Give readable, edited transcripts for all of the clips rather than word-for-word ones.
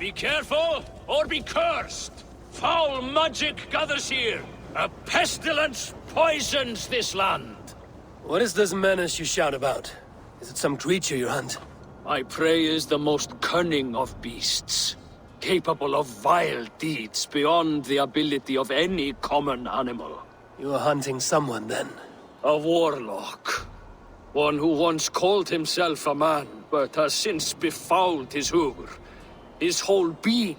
Be careful, or be cursed! Foul magic gathers here! A pestilence poisons this land! What is this menace you shout about? Is it some creature you hunt? My prey is the most cunning of beasts, capable of vile deeds beyond the ability of any common animal. You are hunting someone, then? A warlock. One who once called himself a man, but has since befouled his hoover. His whole being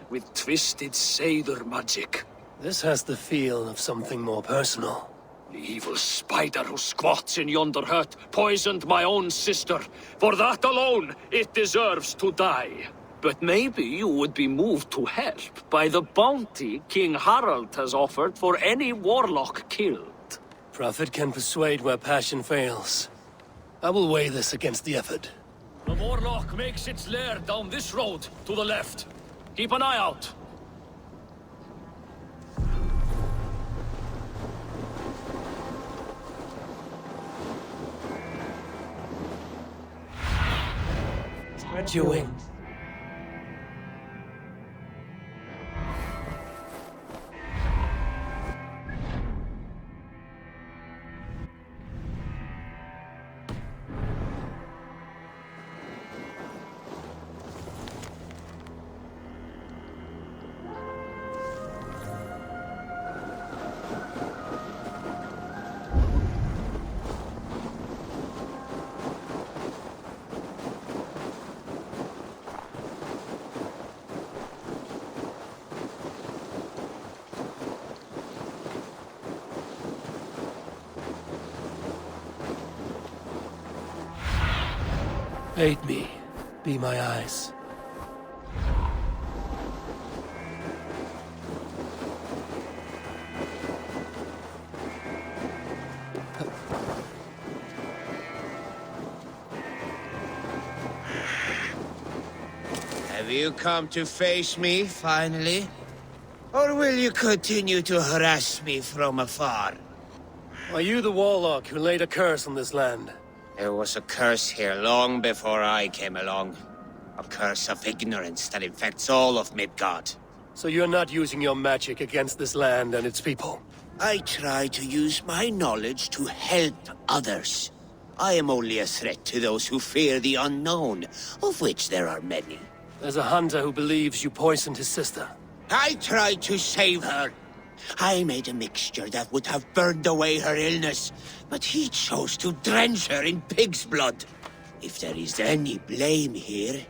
with twisted Seidr magic. This has the feel of something more personal. The evil spider who squats in yonder hut poisoned my own sister. For that alone, it deserves to die. But maybe you would be moved to help by the bounty King Harald has offered for any warlock killed. Profit can persuade where passion fails. I will weigh this against the effort. The warlock makes its lair down this road, to the left. Keep an eye out. Stretch your wings. Aid me. Be my eyes. Have you come to face me, finally? Or will you continue to harass me from afar? Are you the warlock who laid a curse on this land? There was a curse here long before I came along. A curse of ignorance that infects all of Midgard. So you're not using your magic against this land and its people? I try to use my knowledge to help others. I am only a threat to those who fear the unknown, of which there are many. There's a hunter who believes you poisoned his sister. I tried to save her. I made a mixture that would have burned away her illness, but he chose to drench her in pig's blood. If there is any blame here,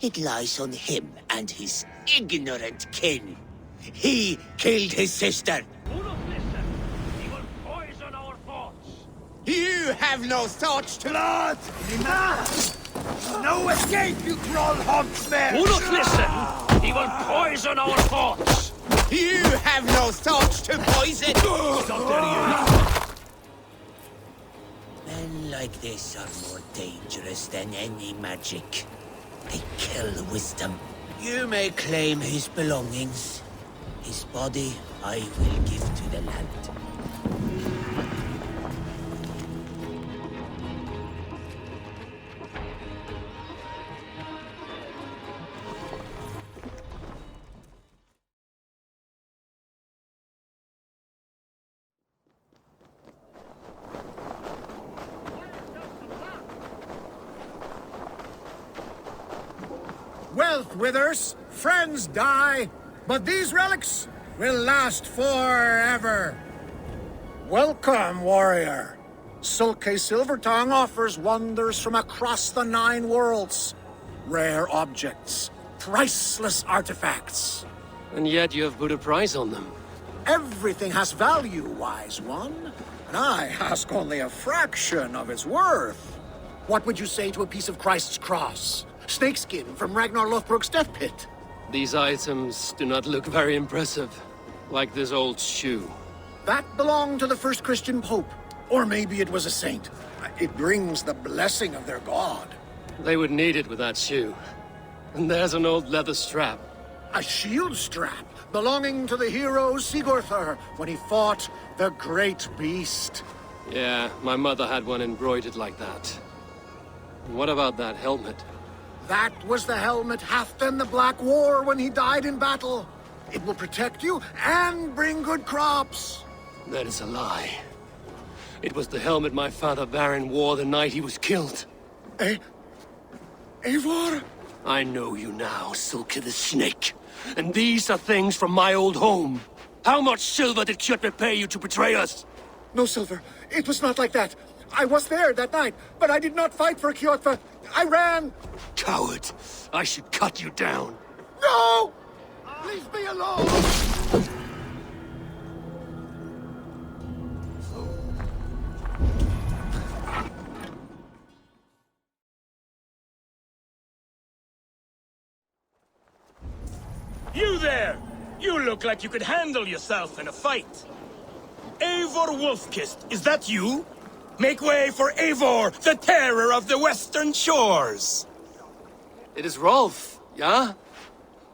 it lies on him and his ignorant kin. He killed his sister. Do not listen. He will poison our thoughts. You have no thoughts to... Blood! No escape, you troll huntsman! Do not listen. He will poison our thoughts. You have no thoughts to poison! Stop there, Men like this are more dangerous than any magic. They kill wisdom. You may claim his belongings. His body I will give to the land. Wealth withers, friends die, but these relics will last forever. Welcome, warrior. Ɂya퓔케 Silvertongue offers wonders from across the 9 worlds. Rare objects, priceless artifacts. And yet you have put a price on them. Everything has value, wise one. And I ask only a fraction of its worth. What would you say to a piece of Christ's cross? Snakeskin from Ragnar Lothbrok's death pit? These items do not look very impressive. Like this old shoe. That belonged to the first Christian pope. Or maybe it was a saint. It brings the blessing of their god. They would need it with that shoe. And there's an old leather strap. A shield strap belonging to the hero Sigurður when he fought the great beast. Yeah, my mother had one embroidered like that. And what about that helmet? That was the helmet Halfdan the Black wore when he died in battle. It will protect you and bring good crops. That is a lie. It was the helmet my father Baron wore the night he was killed. Eivor? I know you now, Sulke the Snake. And these are things from my old home. How much silver did Kjotve pay you to betray us? No silver. It was not like that. I was there that night, but I did not fight for Kjotve. I ran. Coward! I should cut you down. No! Leave me alone! You there! You look like you could handle yourself in a fight. Eivor Wolfkist, is that you? Make way for Eivor, the terror of the western shores! It is Rolf, yeah?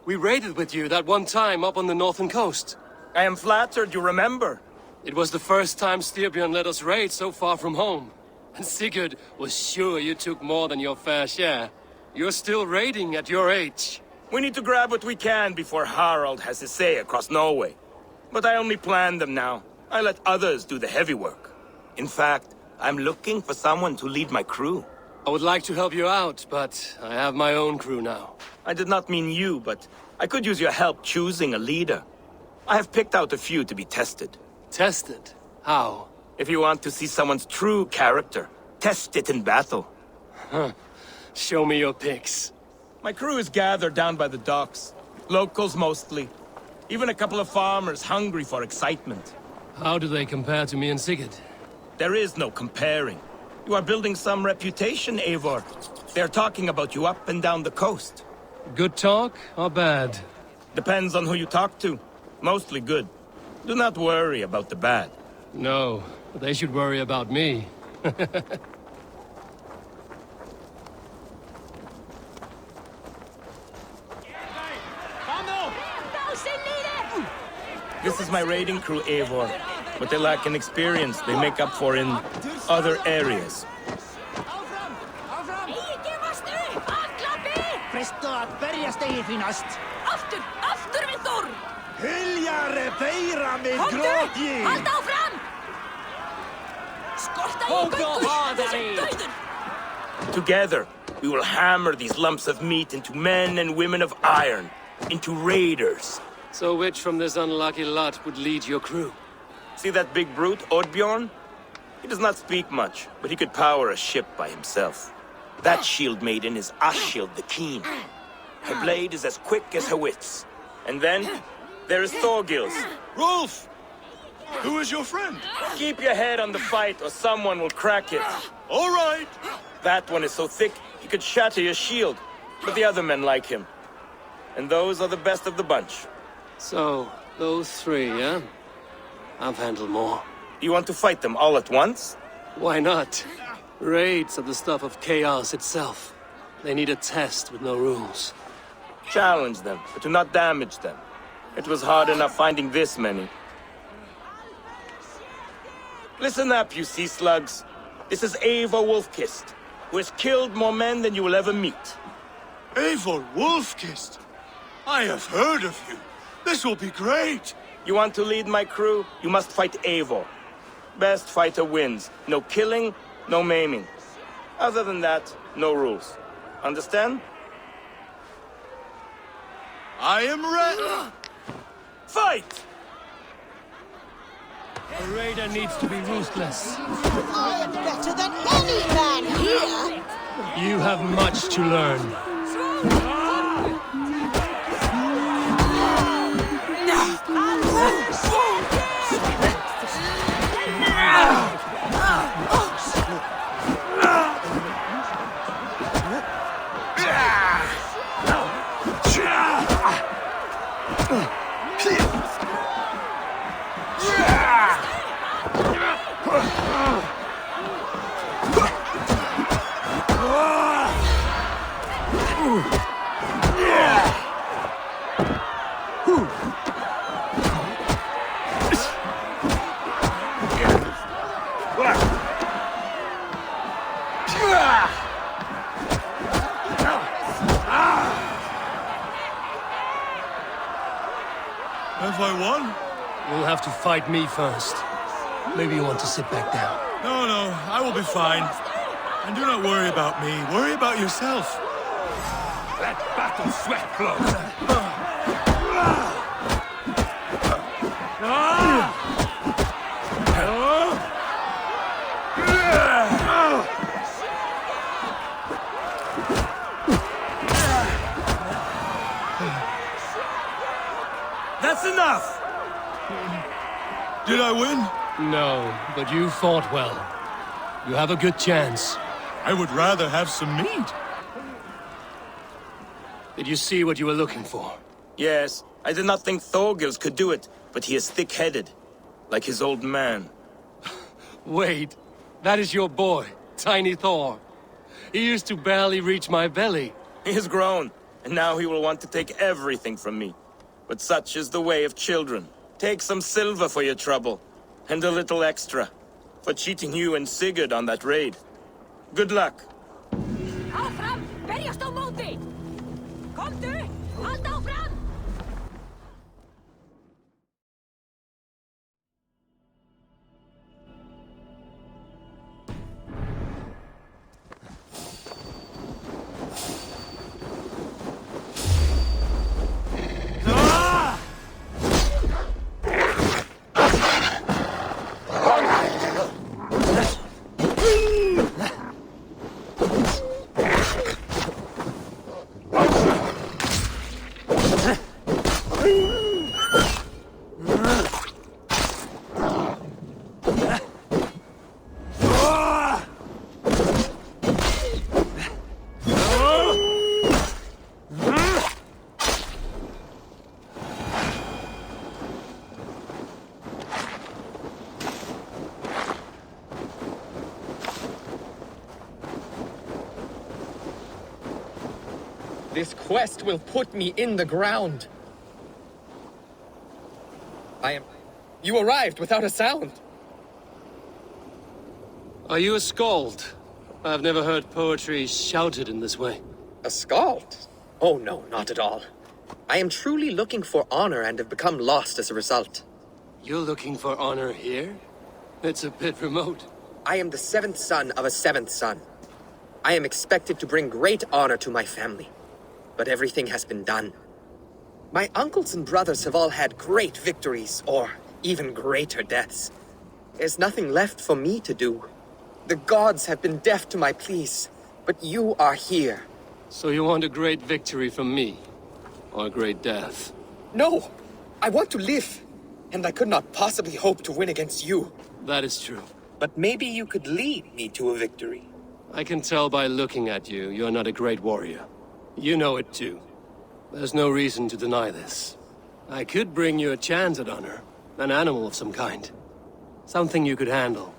We raided with you that one time up on the northern coast. I am flattered you remember. It was the first time Styrbjörn let us raid so far from home. And Sigurd was sure you took more than your fair share. You're still raiding at your age. We need to grab what we can before Harald has his say across Norway. But I only plan them now. I let others do the heavy work. In fact, I'm looking for someone to lead my crew. I would like to help you out, but I have my own crew now. I did not mean you, but I could use your help choosing a leader. I have picked out a few to be tested. Tested? How? If you want to see someone's true character, test it in battle. Show me your picks. My crew is gathered down by the docks. Locals mostly. Even a couple of farmers hungry for excitement. How do they compare to me and Sigurd? There is no comparing. You are building some reputation, Eivor. They're talking about you up and down the coast. Good talk or bad? Depends on who you talk to. Mostly good. Do not worry about the bad. No, they should worry about me. This is my raiding crew, Eivor. What they lack in experience, they make up for in other areas. Together, we will hammer these lumps of meat into men and women of iron, into raiders. So which from this unlucky lot would lead your crew? See that big brute, Oddbjorn? He does not speak much, but he could power a ship by himself. That shield maiden is Ashild the Keen. Her blade is as quick as her wits. And then, there is Thorgils. Rolf! Who is your friend? Keep your head on the fight or someone will crack it. All right! That one is so thick, he could shatter your shield. But the other men like him. And those are the best of the bunch. So, those three, yeah? I've handled more. You want to fight them all at once? Why not? Raids are the stuff of chaos itself. They need a test with no rules. Challenge them, but do not damage them. It was hard enough finding this many. Listen up, you sea slugs. This is Eivor Wolfkist, who has killed more men than you will ever meet. Eivor Wolfkist! I have heard of you. This will be great! You want to lead my crew? You must fight Eivor. Best fighter wins. No killing, no maiming. Other than that, no rules. Understand? I am ready! Fight! A raider needs to be ruthless. I am better than any man here! You have much to learn. I won. You'll have to fight me first. Maybe you want to sit back down. No, I will be fine. And do not worry about me. Worry about yourself. Let battle sweat flow. That's enough! Did I win? No, but you fought well. You have a good chance. I would rather have some meat. Did you see what you were looking for? Yes, I did not think Thorgils could do it, but he is thick-headed, like his old man. Wait, that is your boy, Tiny Thor. He used to barely reach my belly. He has grown, and now he will want to take everything from me. But such is the way of children. Take some silver for your trouble, and a little extra, for cheating you and Sigurd on that raid. Good luck. Áfram! Berjast á móti! Komdu! Halda áfram! This quest will put me in the ground. You arrived without a sound. Are you a skald? I've never heard poetry shouted in this way. A skald? Oh no, not at all. I am truly looking for honor and have become lost as a result. You're looking for honor here? It's a bit remote. I am the seventh son of a seventh son. I am expected to bring great honor to my family. But everything has been done. My uncles and brothers have all had great victories, or even greater deaths. There's nothing left for me to do. The gods have been deaf to my pleas, but you are here. So you want a great victory from me? Or a great death? No! I want to live, and I could not possibly hope to win against you. That is true. But maybe you could lead me to a victory. I can tell by looking at you, you're not a great warrior. You know it too. There's no reason to deny this. I could bring you a chance at honor. An animal of some kind. Something you could handle.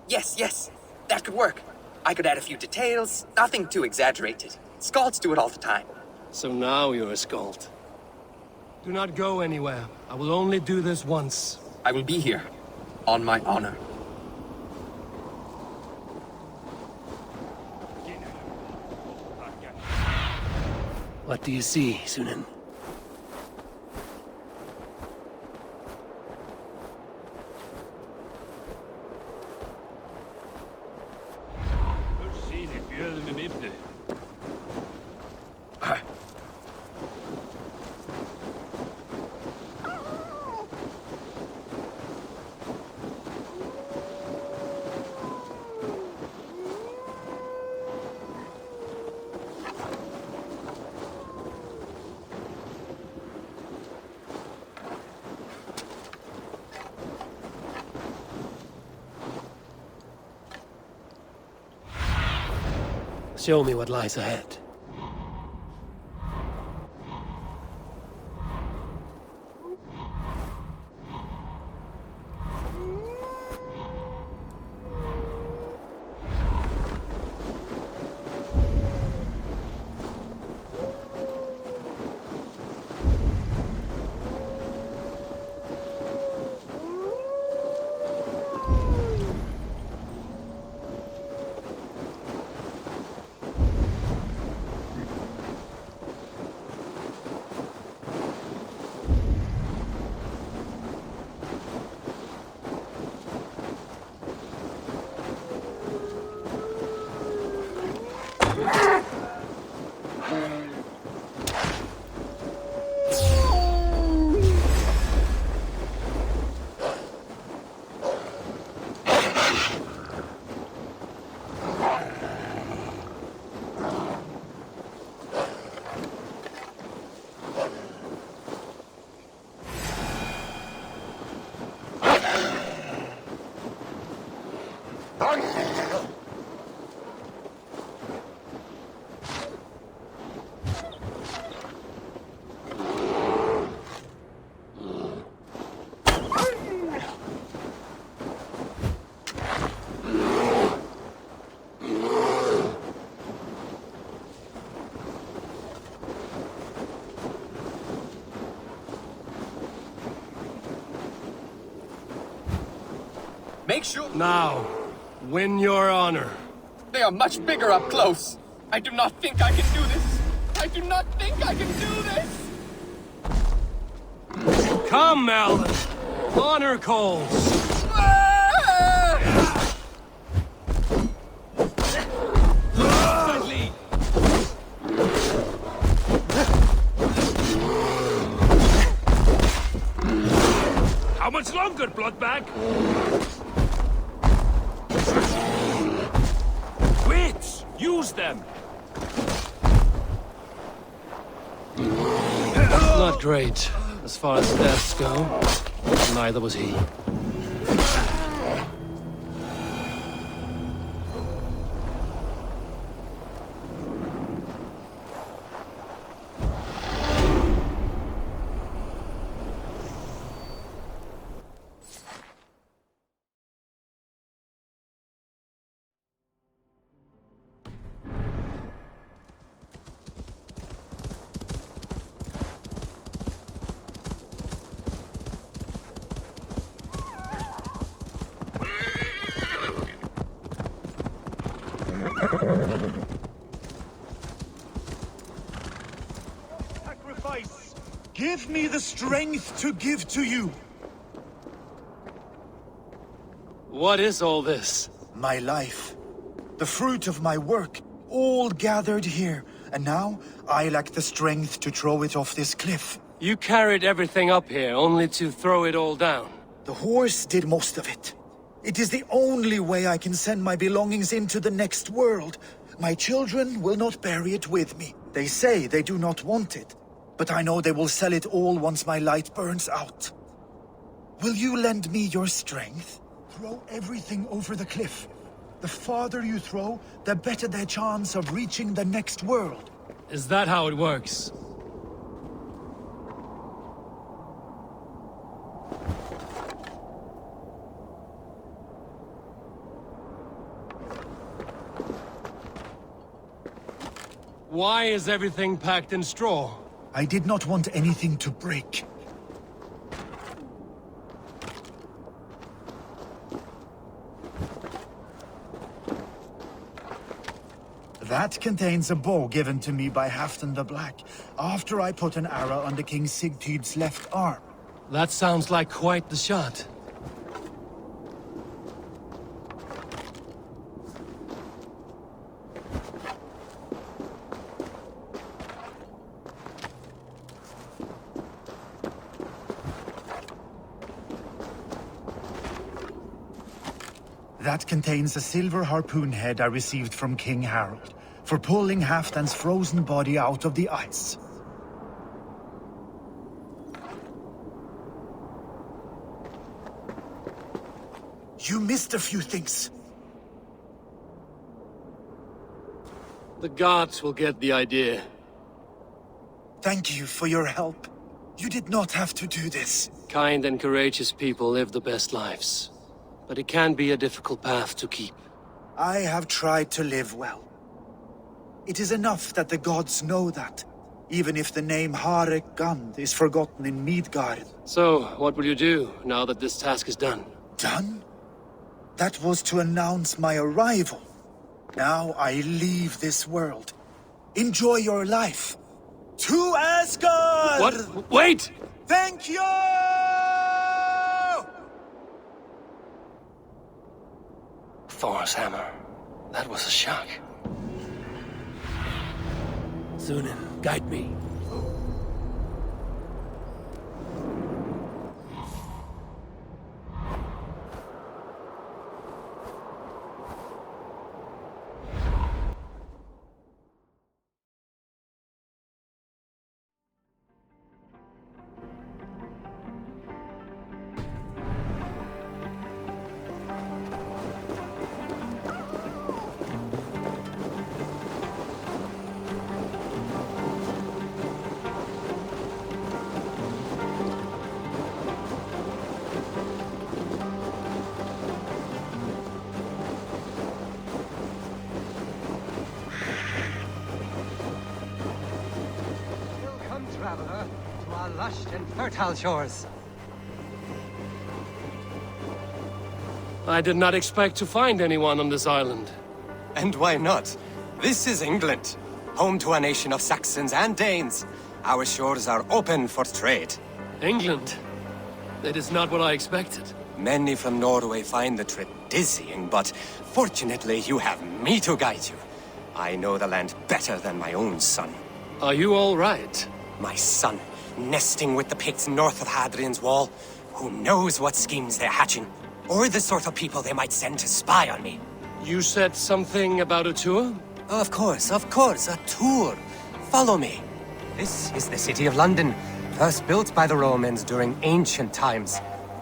Yes. That could work. I could add a few details, nothing too exaggerated. Skalds do it all the time. So now you're a skald. Do not go anywhere. I will only do this once. I will be here, on my honor. What do you see, Sunan? Show me what lies ahead. make sure... Now, win your honor. They are much bigger up close. I do not think I can do this. I do not think I can do this. Come, Melvin. Honor calls. How much longer, Bloodbag? Wits! Use them! Not great, as far as deaths go. Neither was he. Sacrifice! Give me the strength to give to you. What is all this? My life. The fruit of my work. All gathered here. And now, I lack the strength to throw it off this cliff. You carried everything up here, only to throw it all down. The horse did most of it. It is the only way I can send my belongings into the next world. My children will not bury it with me. They say they do not want it, but I know they will sell it all once my light burns out. Will you lend me your strength? Throw everything over the cliff. The farther you throw, the better their chance of reaching the next world. Is that how it works? Why is everything packed in straw? I did not want anything to break. That contains a bow given to me by Halfdan the Black, after I put an arrow under King Sigtyd's left arm. That sounds like quite the shot. That contains a silver harpoon head I received from King Harold, for pulling Halfdan's frozen body out of the ice. You missed a few things. The gods will get the idea. Thank you for your help. You did not have to do this. Kind and courageous people live the best lives. But it can be a difficult path to keep. I have tried to live well. It is enough that the gods know that, even if the name Harek Gand is forgotten in Midgard. So, what will you do, now that this task is done? Done? That was to announce my arrival. Now I leave this world. Enjoy your life. To Asgard! What? Wait! Thank you! Thor's hammer. That was a shock. Sunan, guide me. Traveler, to our lush and fertile shores. I did not expect to find anyone on this island. And why not? This is England, home to a nation of Saxons and Danes. Our shores are open for trade. England? That is not what I expected. Many from Norway find the trip dizzying, but fortunately you have me to guide you. I know the land better than my own son. Are you all right? My son, nesting with the Picts north of Hadrian's Wall. Who knows what schemes they're hatching, or the sort of people they might send to spy on me. You said something about a tour? Of course, a tour. Follow me. This is the city of London, first built by the Romans during ancient times.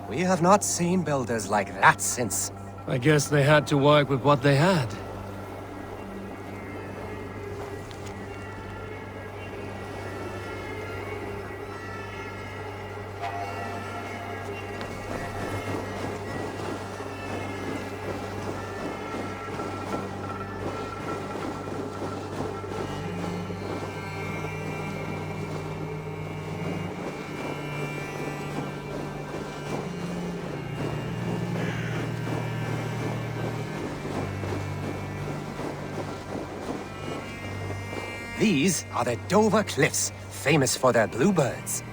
We have not seen builders like that since. I guess they had to work with what they had. These are the Dover Cliffs, famous for their bluebirds.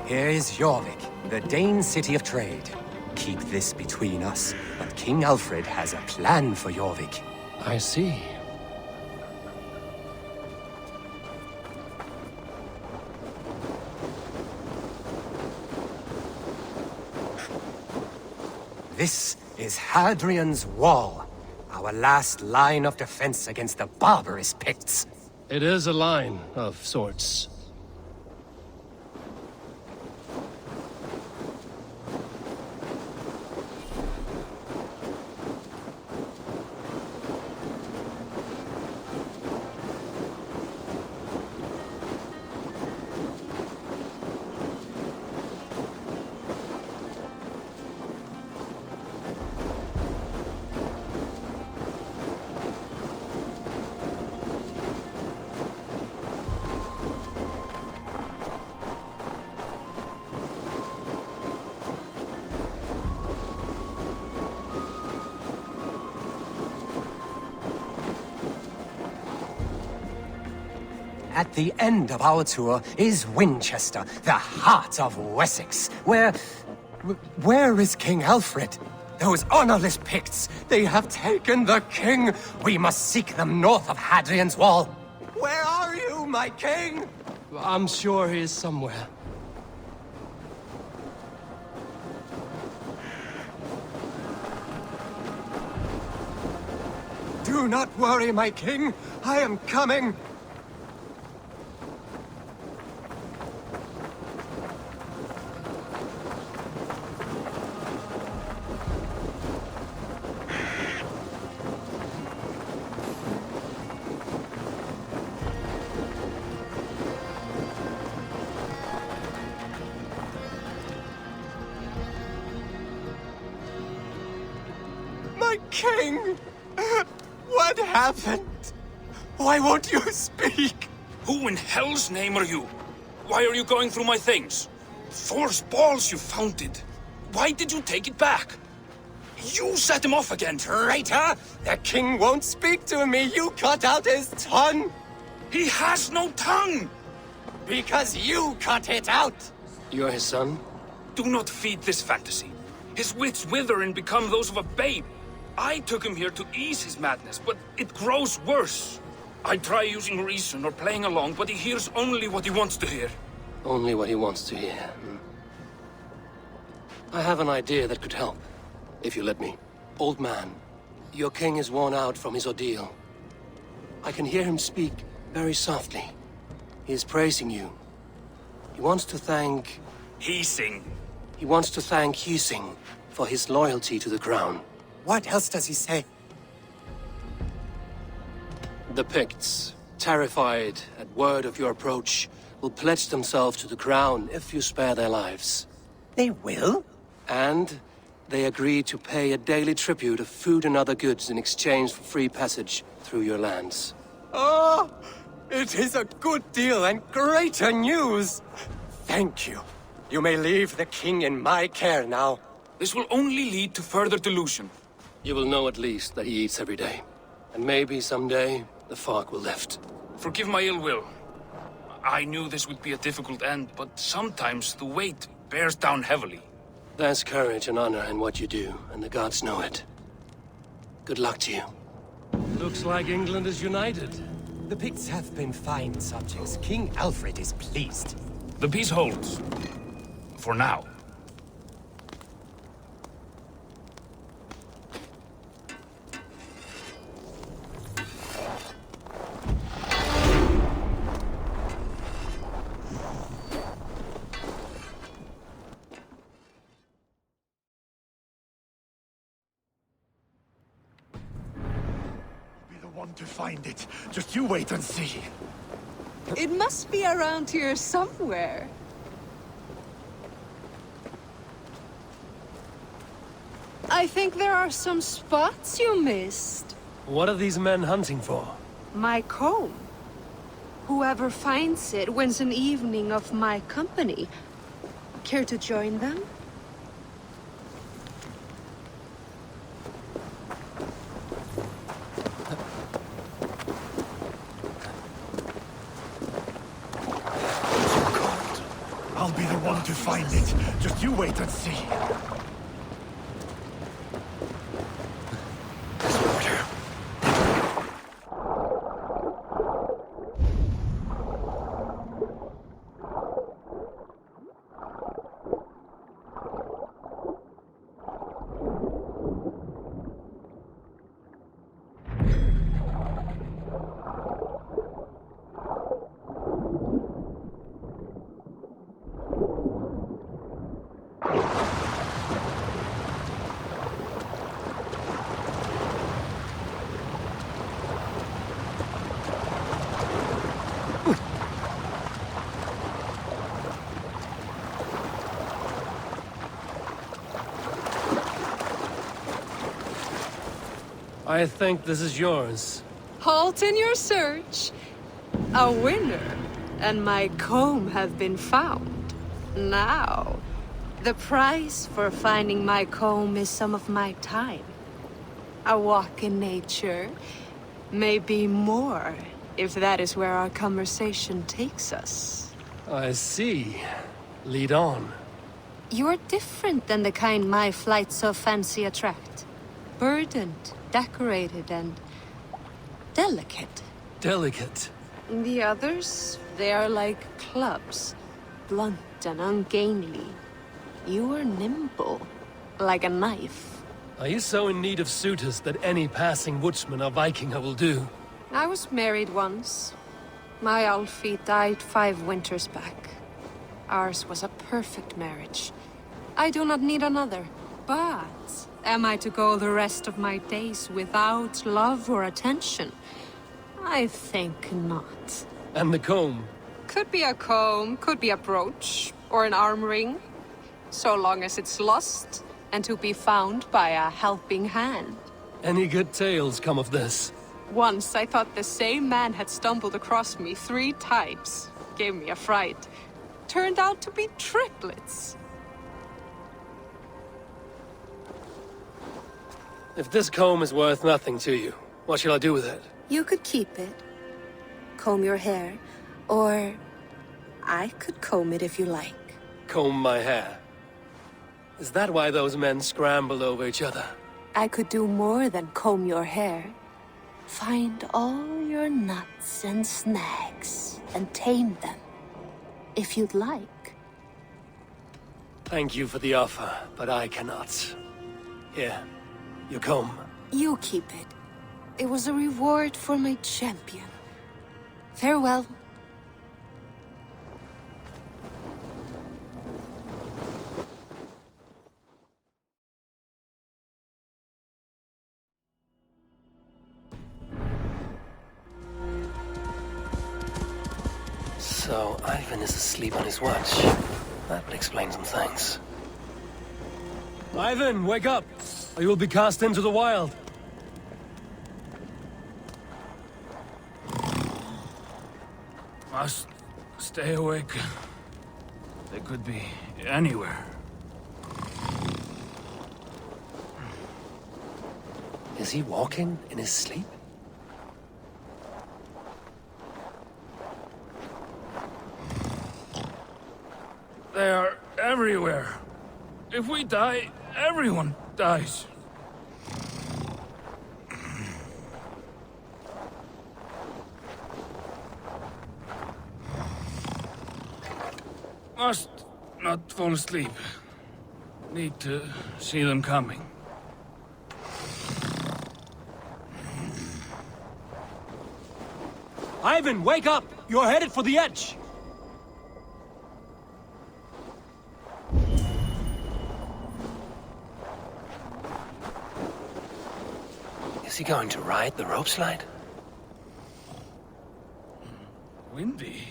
Here is Jorvik, the Dane city of trade. Keep this between us, but King Alfred has a plan for Jorvik. I see. This is Hadrian's Wall, our last line of defense against the barbarous Picts. It is a line of sorts. At the end of our tour is Winchester, the heart of Wessex, where is King Alfred? Those honorless Picts, they have taken the king! We must seek them north of Hadrian's Wall! Where are you, my king? I'm sure he is somewhere. Do not worry, my king. I am coming. My king! What happened? Why won't you speak? Who in hell's name are you? Why are you going through my things? Thor's balls you found it. Why did you take it back? You set him off again. Traitor! The king won't speak to me. You cut out his tongue. He has no tongue! Because you cut it out. You're his son? Do not feed this fantasy. His wits wither and become those of a babe. I took him here to ease his madness, but it grows worse. I try using reason or playing along, but he hears only what he wants to hear. Only what he wants to hear. I have an idea that could help, if you let me. Old man, your king is worn out from his ordeal. I can hear him speak very softly. He is praising you. He wants to thank Heesing. He wants to thank Husing for his loyalty to the crown. What else does he say? The Picts, terrified at word of your approach, will pledge themselves to the crown if you spare their lives. They will? And they agree to pay a daily tribute of food and other goods in exchange for free passage through your lands. Oh, it is a good deal and greater news. Thank you. You may leave the king in my care now. This will only lead to further delusion. You will know at least that he eats every day. And maybe someday, the fog will lift. Forgive my ill will. I knew this would be a difficult end, but sometimes the weight bears down heavily. There's courage and honor in what you do, and the gods know it. Good luck to you. Looks like England is united. The Picts have been fine subjects. King Alfred is pleased. The peace holds. For now. Be the one to find it. Just you wait and see. It must be around here somewhere. I think there are some spots you missed. What are these men hunting for? My comb. Whoever finds it wins an evening of my company. Care to join them? I'll be the one to find it. Just you wait and see. I think this is yours. Halt in your search. A winner and my comb have been found. Now, the price for finding my comb is some of my time. A walk in nature, maybe more, if that is where our conversation takes us. I see. Lead on. You're different than the kind my flights of fancy attract. Burdened, decorated, and delicate. Delicate. The others, they are like clubs, blunt and ungainly. You are nimble, like a knife. Are you so in need of suitors that any passing woodsman or Vikinger will do? I was married once. My Alfie died 5 winters back. Ours was a perfect marriage. I do not need another, but am I to go the rest of my days without love or attention? I think not. And the comb? Could be a comb, could be a brooch, or an arm ring. So long as it's lost, and to be found by a helping hand. Any good tales come of this? Once I thought the same man had stumbled across me 3 times. Gave me a fright. Turned out to be triplets. If this comb is worth nothing to you, what shall I do with it? You could keep it. Comb your hair. Or I could comb it if you like. Comb my hair. Is that why those men scrambled over each other? I could do more than comb your hair. Find all your nuts and snags and tame them. If you'd like. Thank you for the offer, but I cannot. Here, your comb. You keep it. It was a reward for my champion. Farewell. So, Ivan is asleep on his watch. That would explain some things. Ivan, wake up! Or you will be cast into the wild. Must stay awake. They could be anywhere. Is he walking in his sleep? They are everywhere. If we die, everyone dies. Must not fall asleep. Need to see them coming. Ivan, wake up! You're headed for the edge! Is he going to ride the rope slide? Windy.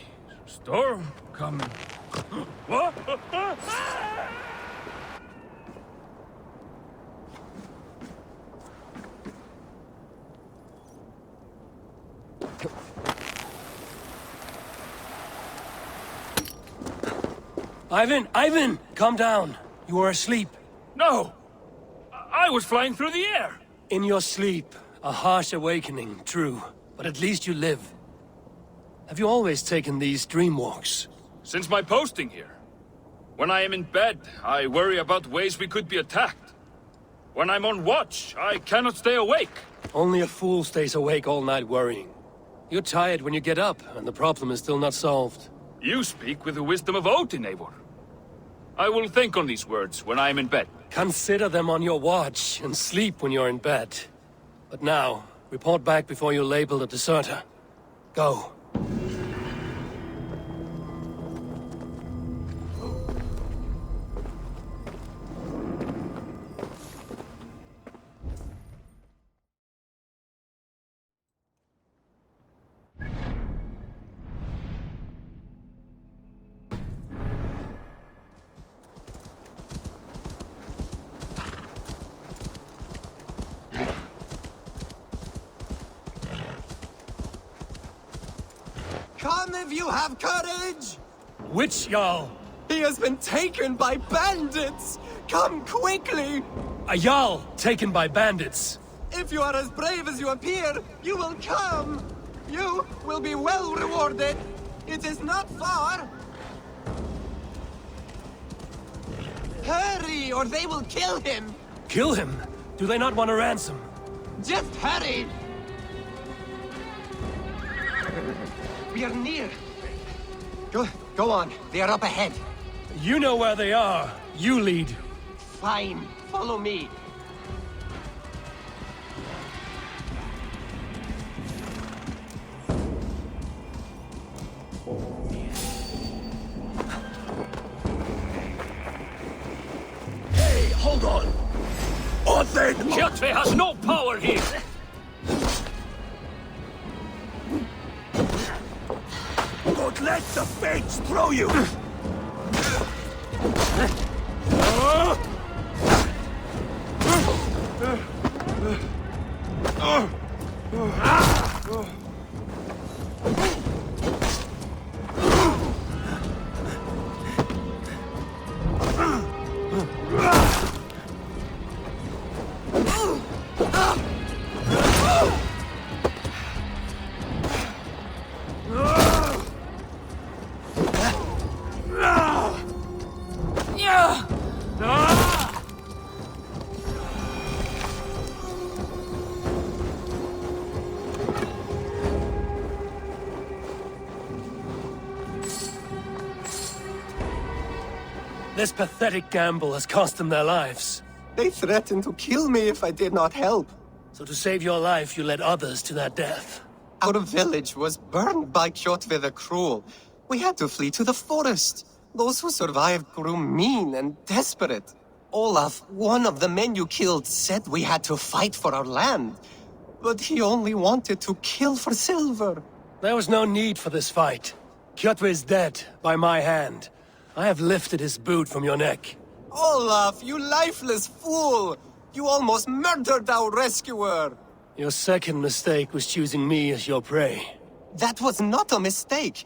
Storm coming. What? Ivan! Calm down. You are asleep. No! I was flying through the air! In your sleep. A harsh awakening, true. But at least you live. Have you always taken these dream walks? Since my posting here. When I am in bed, I worry about ways we could be attacked. When I'm on watch, I cannot stay awake. Only a fool stays awake all night worrying. You're tired when you get up, and the problem is still not solved. You speak with the wisdom of Odin, Eivor. I will think on these words when I am in bed. Consider them on your watch, and sleep when you're in bed. But now, report back before you're labeled a deserter. Go. Come if you have courage! Which Jarl? He has been taken by bandits! Come quickly! A Jarl taken by bandits. If you are as brave as you appear, you will come! You will be well rewarded! It is not far! Hurry, or they will kill him! Kill him? Do they not want a ransom? Just hurry! We are near. Go on. They are up ahead. You know where they are. You lead. Fine. Follow me. Hey, hold on! Odin! ﷺ has no power here! Don't let the fates throw you! This pathetic gamble has cost them their lives. They threatened to kill me if I did not help. So to save your life, you led others to their death. Our village was burned by Kjotve the Cruel. We had to flee to the forest. Those who survived grew mean and desperate. Olaf, one of the men you killed, said we had to fight for our land. But he only wanted to kill for silver. There was no need for this fight. Kjotve is dead, by my hand. I have lifted his boot from your neck. Olaf, you lifeless fool! You almost murdered our rescuer! Your second mistake was choosing me as your prey. That was not a mistake.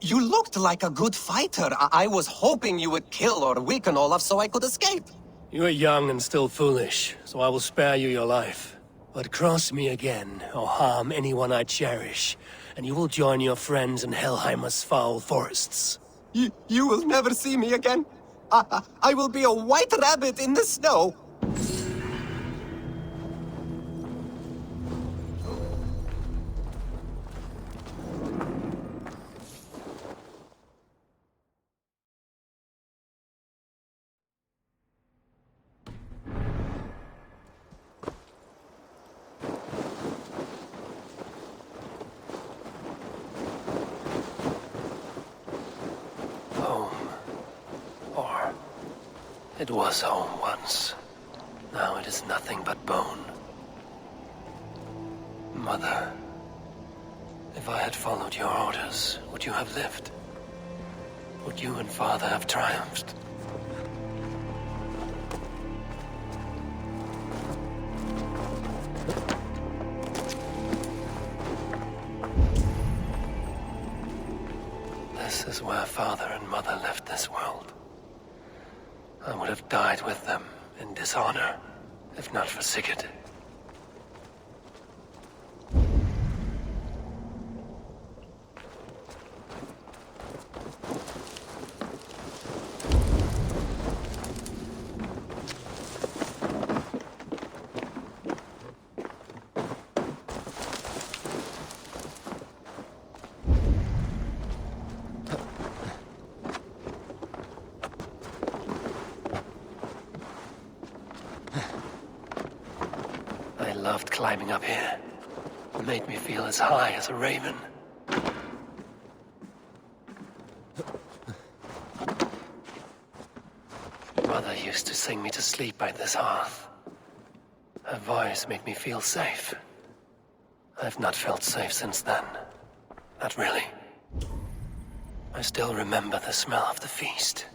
You looked like a good fighter. I was hoping you would kill or weaken Olaf so I could escape. You are young and still foolish, so I will spare you your life. But cross me again, or harm anyone I cherish, and you will join your friends in Helheimer's foul forests. You will never see me again. I will be a white rabbit in the snow. It was home once. Now it is nothing but bone. Mother, if I had followed your orders, would you have lived? Would you and Father have triumphed? This is where Father and Mother left this world. I would have died with them in dishonor, if not for Sigurd. I loved climbing up here. It made me feel as high as a raven. Mother used to sing me to sleep by this hearth. Her voice made me feel safe. I've not felt safe since then. Not really. I still remember the smell of the feast.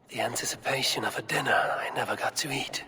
The anticipation of a dinner I never got to eat.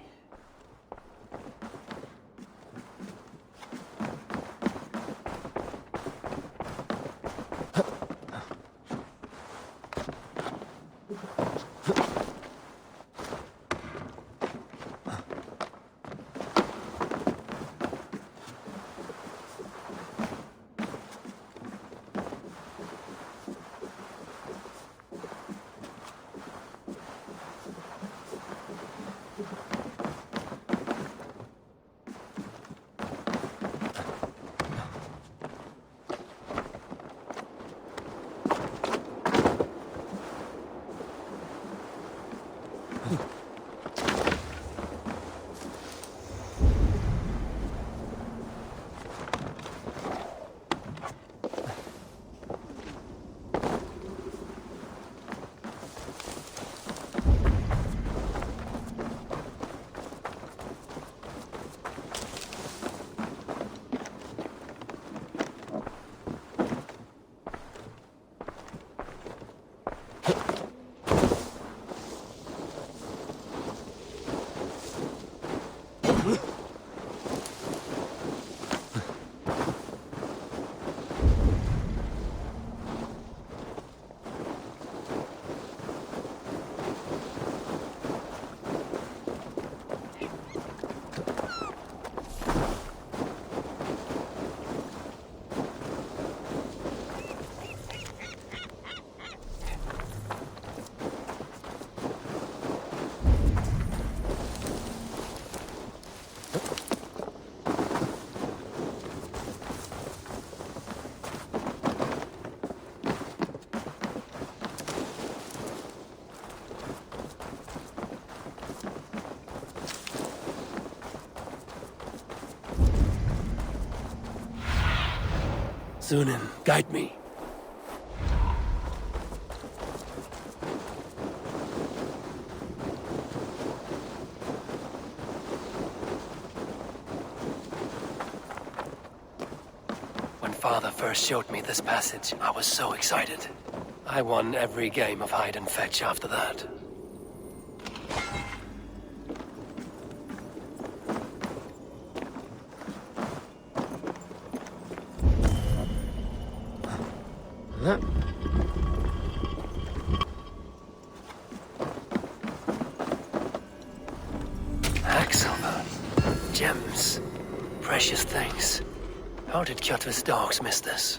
Sunan, guide me. When Father first showed me this passage, I was so excited. I won every game of hide and fetch after that. Hacksilver, gems, precious things. How did Kjotve's dogs miss this?